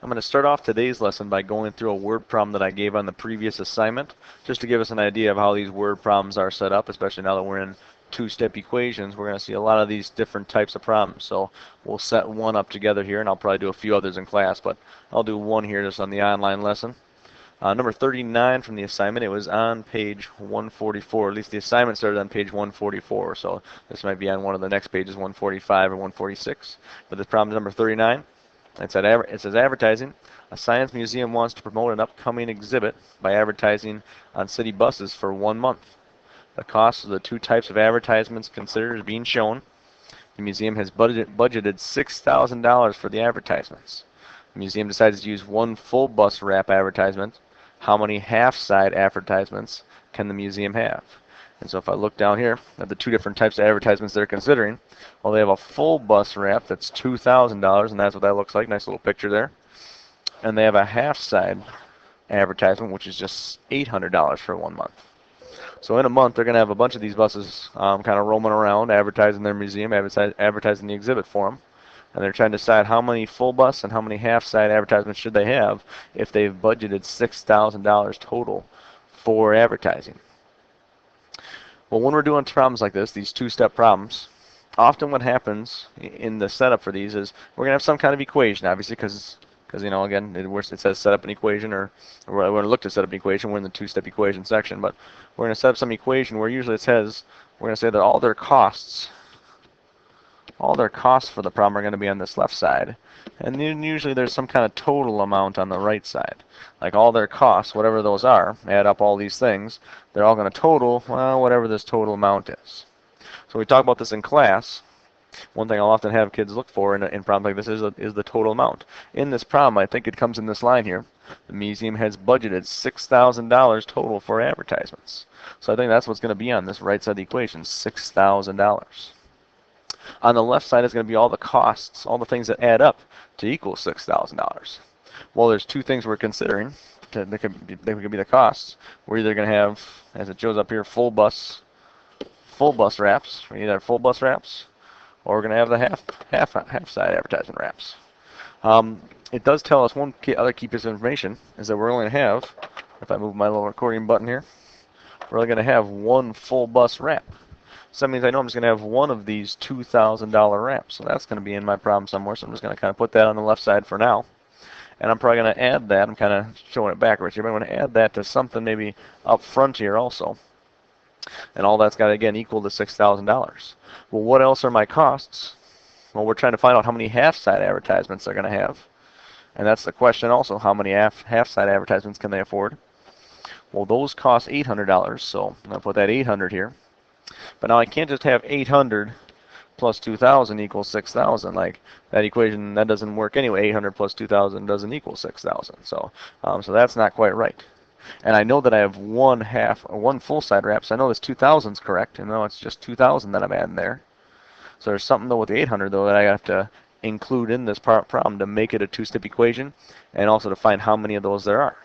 I'm going to start off today's lesson by going through a word problem that I gave on the previous assignment, just to give us an idea of how these word problems are set up, especially now that we're in two-step equations. We're going to see a lot of these different types of problems. So we'll set one up together here, and I'll probably do a few others in class, but I'll do one here just on the online lesson. Number 39 from the assignment, it was on page 144. At least the assignment started on page 144, so this might be on one of the next pages, 145 or 146. But this problem is number 39. It says advertising. A science museum wants to promote an upcoming exhibit by advertising on city buses for 1 month. The cost of the two types of advertisements considered is being shown. The museum has budgeted $6,000 for the advertisements. The museum decides to use one full bus wrap advertisement. How many half-side advertisements can the museum have? And so if I look down here at the two different types of advertisements they're considering, well, they have a full bus wrap that's $2,000, and that's what that looks like. Nice little picture there. And they have a half-side advertisement, which is just $800 for 1 month. So in a month, they're going to have a bunch of these buses kind of roaming around, advertising their museum, advertising the exhibit for them. And they're trying to decide how many full bus and how many half-side advertisements should they have if they've budgeted $6,000 total for advertising. Well, when we're doing problems like this, these two-step problems, often what happens in the setup for these is we're going to have some kind of equation, obviously, because you know, again, it says set up an equation, or we're going to look to set up an equation. We're in the two-step equation section, but we're going to set up some equation where usually it says we're going to say that all their costs for the problem are going to be on this left side, and then usually there's some kind of total amount on the right side. Like all their costs, whatever those are, add up all these things, they're all going to total, well, whatever this total amount is. So we talk about this in class. One thing I'll often have kids look for in problems like this is the total amount. In this problem, I think it comes in this line here. The museum has budgeted $6,000 total for advertisements. So I think that's what's going to be on this right side of the equation, $6,000. On the left side is going to be all the costs, all the things that add up to equal $6,000. Well, there's two things we're considering. They could be the costs. We're either going to have, as it shows up here, full bus wraps. We either have full bus wraps, or we're going to have the half side advertisement wraps. It does tell us one other key piece of information is that we're only going to have, if I move my little recording button here, we're only going to have one full bus wrap. So that means I know I'm just going to have one of these $2,000 wraps. So that's going to be in my problem somewhere. So I'm just going to kind of put that on the left side for now. And I'm probably going to add that. I'm kind of showing it backwards here, but I'm going to add that to something maybe up front here also. And all that's got to, again, equal to $6,000. Well, what else are my costs? Well, we're trying to find out how many half-side advertisements they're going to have. And that's the question also, how many half-side advertisements can they afford? Well, those cost $800, so I'm going to put that 800 here. But now I can't just have 800 plus 2,000 equals 6,000. Like that equation, that doesn't work anyway. 800 plus 2,000 doesn't equal 6,000. So that's not quite right. And I know that I have one full side wrap, so I know this 2,000 is correct, and now it's just 2,000 that I'm adding there. So there's something though with the 800 though that I have to include in this problem to make it a two-step equation, and also to find how many of those there are.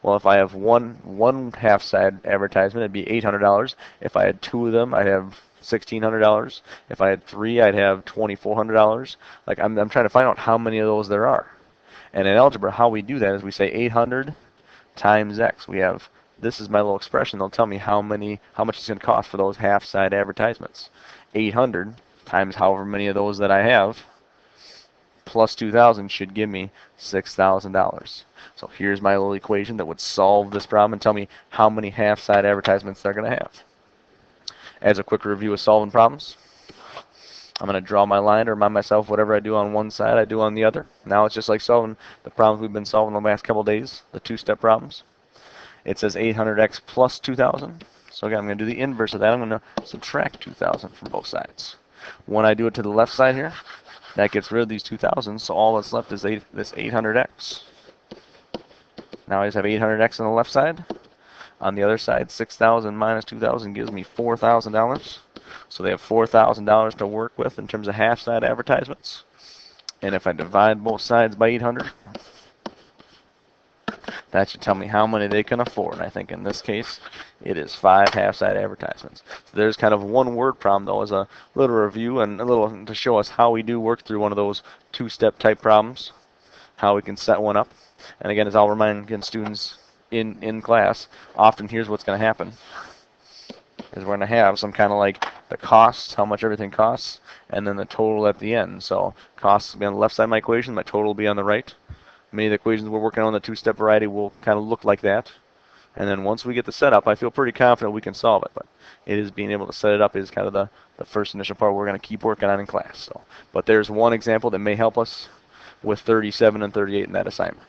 Well, if I have one half side advertisement, it'd be $800. If I had two of them, I'd have $1,600. If I had three, I'd have $2,400. Like I'm trying to find out how many of those there are. And in algebra, how we do that is we say 800 times x. This is my little expression. They'll tell me how much it's going to cost for those half side advertisements. 800 times however many of those that I have plus 2,000 should give me $6,000. So here's my little equation that would solve this problem and tell me how many half-side advertisements they're going to have. As a quick review of solving problems, I'm going to draw my line to remind myself whatever I do on one side, I do on the other. Now it's just like solving the problems we've been solving the last couple days, the two-step problems. It says 800x plus 2,000. So again, I'm going to do the inverse of that. I'm going to subtract 2,000 from both sides. When I do it to the left side here, that gets rid of these 2,000, so all that's left is this 800x. Now I just have 800x on the left side. On the other side, 6,000 minus 2,000 gives me $4,000. So they have $4,000 to work with in terms of half-side advertisements. And if I divide both sides by 800, that should tell me how many they can afford. And I think in this case, it is 5 half-side advertisements. So there's kind of one word problem, though, as a little review and a little to show us how we do work through one of those two-step type problems. how we can set one up. And again, as I'll remind again students in class, often here's what's going to happen. Is we're going to have some kind of like the costs, how much everything costs, and then the total at the end. So costs will be on the left side of my equation, my total will be on the right. Many of the equations we're working on, the two-step variety, will kind of look like that. And then once we get the setup, I feel pretty confident we can solve it. But it is being able to set it up is kind of the first initial part we're going to keep working on in class. So, but there's one example that may help us with 37 and 38 in that assignment.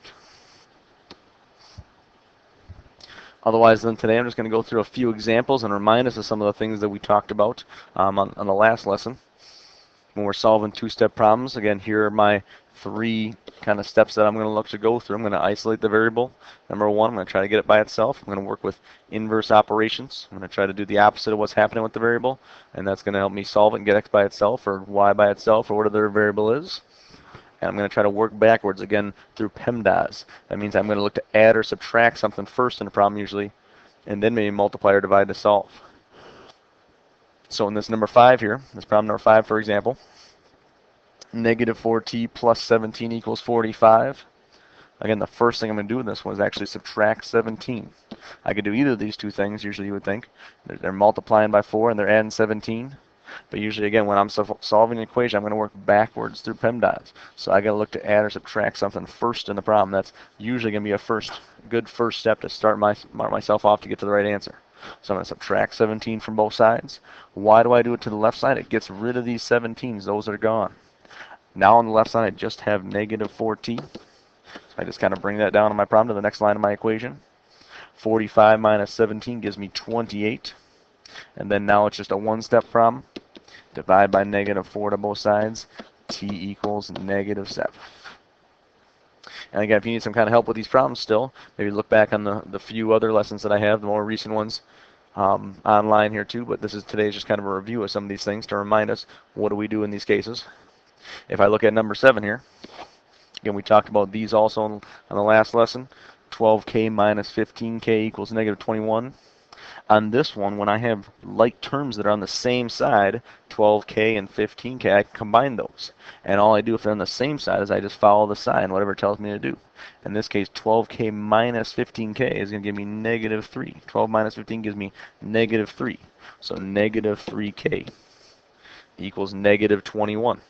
Otherwise, then today I'm just going to go through a few examples and remind us of some of the things that we talked about on the last lesson when we're solving two-step problems. Again, here are my 3 kind of steps that I'm going to look to go through. I'm going to isolate the variable. Number 1, I'm going to try to get it by itself. I'm going to work with inverse operations. I'm going to try to do the opposite of what's happening with the variable, and that's going to help me solve it and get x by itself or y by itself or whatever the variable is. And I'm going to try to work backwards again through PEMDAS. That means I'm going to look to add or subtract something first in a problem usually, and then maybe multiply or divide to solve. So in this number 5 here, this problem number 5 for example, negative 4t plus 17 equals 45. Again, the first thing I'm going to do in this one is actually subtract 17. I could do either of these two things, usually you would think. They're multiplying by 4 and they're adding 17. But usually, again, when I'm solving an equation, I'm going to work backwards through PEMDAS. So I got to look to add or subtract something first in the problem. That's usually going to be a good first step to start myself off to get to the right answer. So I'm going to subtract 17 from both sides. Why do I do it to the left side? It gets rid of these 17s. Those are gone. Now on the left side, I just have negative 4t. So I just kind of bring that down on my problem to the next line of my equation. 45 minus 17 gives me 28. And then now it's just a one-step problem. Divide by negative 4 to both sides. T equals negative 7. And again, if you need some kind of help with these problems still, maybe look back on the few other lessons that I have, the more recent ones online here too. But today's just kind of a review of some of these things to remind us what do we do in these cases. If I look at number 7 here, again, we talked about these also on the last lesson. 12k minus 15k equals negative 21. On this one, when I have like terms that are on the same side, 12k and 15k, I combine those. And all I do if they're on the same side is I just follow the sign, whatever it tells me to do. In this case, 12k minus 15k is going to give me negative 3. 12 minus 15 gives me negative 3. So negative 3k equals negative 21.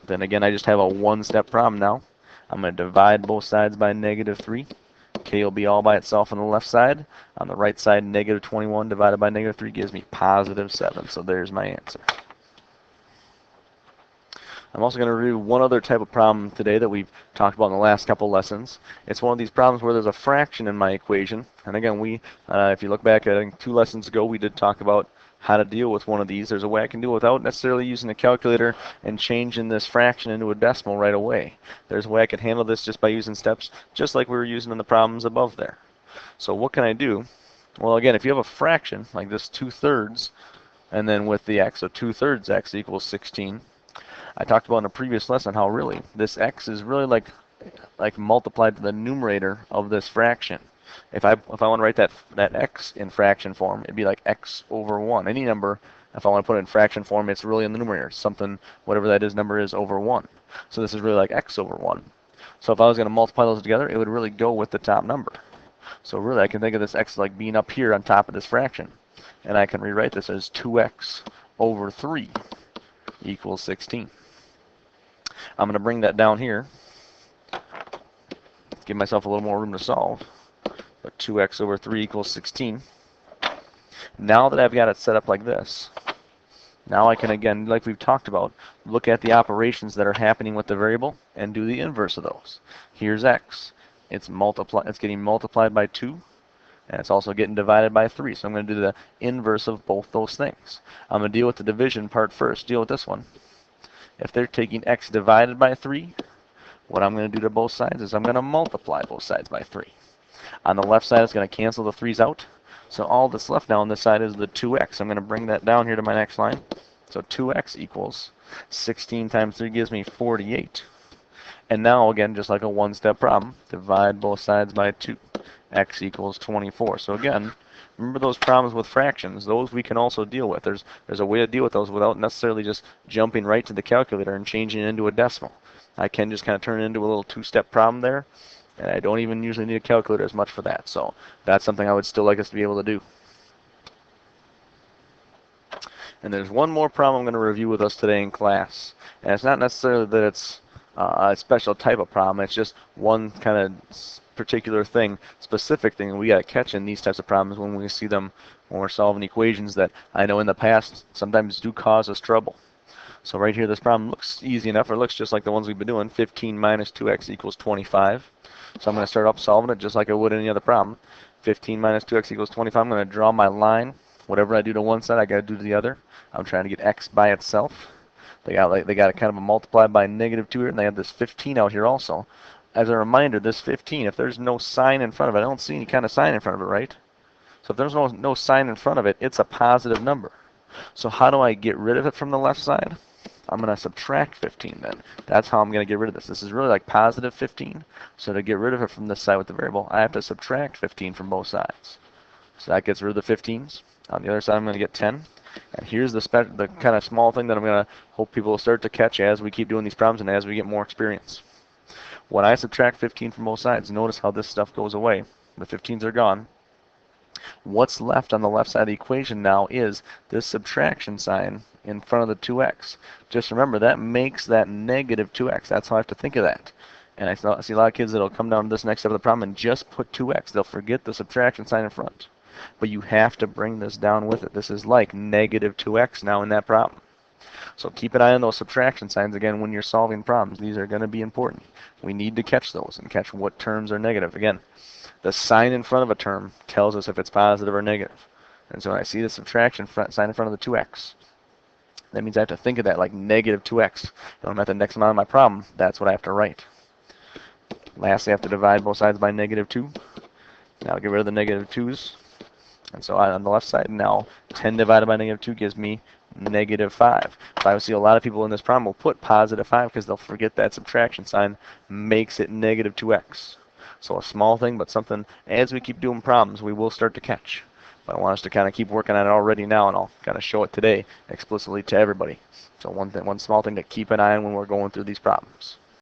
Then again, I just have a one-step problem now. I'm going to divide both sides by negative 3. K will be all by itself on the left side. On the right side, negative 21 divided by negative 3 gives me positive 7. So there's my answer. I'm also going to review one other type of problem today that we've talked about in the last couple lessons. It's one of these problems where there's a fraction in my equation. And again, if you look back at I think 2 lessons ago, we did talk about how to deal with one of these. There's a way I can do it without necessarily using a calculator and changing this fraction into a decimal right away. There's a way I could handle this just by using steps just like we were using in the problems above there. So what can I do? Well, again, if you have a fraction like this 2/3 and then with the x, so 2/3 x equals 16. I talked about in a previous lesson how really this x is really like multiplied to the numerator of this fraction. If I want to write that x in fraction form, it'd be like x over 1. Any number, if I want to put it in fraction form, it's really in the numerator. Something, whatever that is, number is over 1. So this is really like x over 1. So if I was going to multiply those together, it would really go with the top number. So really, I can think of this x like being up here on top of this fraction. And I can rewrite this as 2x over 3 equals 16. I'm going to bring that down here. Give myself a little more room to solve. But 2x over 3 equals 16. Now that I've got it set up like this, now I can, again, like we've talked about, look at the operations that are happening with the variable and do the inverse of those. Here's x. It's getting multiplied by 2, and it's also getting divided by 3. So I'm going to do the inverse of both those things. I'm going to deal with the division part first. Deal with this one. If they're taking x divided by 3, what I'm going to do to both sides is I'm going to multiply both sides by 3. On the left side, it's going to cancel the 3's out. So all that's left now on this side is the 2x. I'm going to bring that down here to my next line. So 2x equals 16 times 3 gives me 48. And now, again, just like a one-step problem, divide both sides by 2. X equals 24. So again, remember those problems with fractions. Those we can also deal with. There's a way to deal with those without necessarily just jumping right to the calculator and changing it into a decimal. I can just kind of turn it into a little two-step problem there, and I don't even usually need a calculator as much for that. So that's something I would still like us to be able to do. And there's one more problem I'm going to review with us today in class. And it's not necessarily that it's a special type of problem. It's just one kind of particular thing, specific thing we got to catch in these types of problems when we see them when we're solving equations that I know in the past sometimes do cause us trouble. So right here, this problem looks easy enough, or looks just like the ones we've been doing. 15 minus 2x equals 25. So I'm going to start off solving it just like I would any other problem. 15 minus 2x equals 25. I'm going to draw my line. Whatever I do to one side, I got to do to the other. I'm trying to get x by itself. They got a kind of a multiply by -2 here, and they have this 15 out here also. As a reminder, this 15, if there's no sign in front of it, I don't see any kind of sign in front of it, right? So if there's no sign in front of it, it's a positive number. So how do I get rid of it from the left side? I'm going to subtract 15 then. That's how I'm going to get rid of this. This is really like positive 15. So to get rid of it from this side with the variable, I have to subtract 15 from both sides. So that gets rid of the 15s. On the other side, I'm going to get 10. And here's the kind of small thing that I'm going to hope people will start to catch as we keep doing these problems and as we get more experience. When I subtract 15 from both sides, notice how this stuff goes away. The 15s are gone. What's left on the left side of the equation now is this subtraction sign in front of the 2x. Just remember, that makes that negative 2x. That's how I have to think of that. And I see a lot of kids that will come down to this next step of the problem and just put 2x. They'll forget the subtraction sign in front. But you have to bring this down with it. This is like negative 2x now in that problem. So keep an eye on those subtraction signs again when you're solving problems. These are going to be important. We need to catch those and catch what terms are negative. Again, the sign in front of a term tells us if it's positive or negative. And so when I see the subtraction sign in front of the 2x, that means I have to think of that like negative 2x. When I'm at the next amount of my problem, that's what I have to write. Lastly, I have to divide both sides by -2. Now I'll get rid of the -2's. And so on the left side now, 10 divided by -2 gives me -5. So I see a lot of people in this problem will put +5 because they'll forget that subtraction sign makes it -2x. So a small thing, but something as we keep doing problems, we will start to catch. But I want us to kind of keep working on it already now, and I'll kind of show it today explicitly to everybody. So one small thing to keep an eye on when we're going through these problems.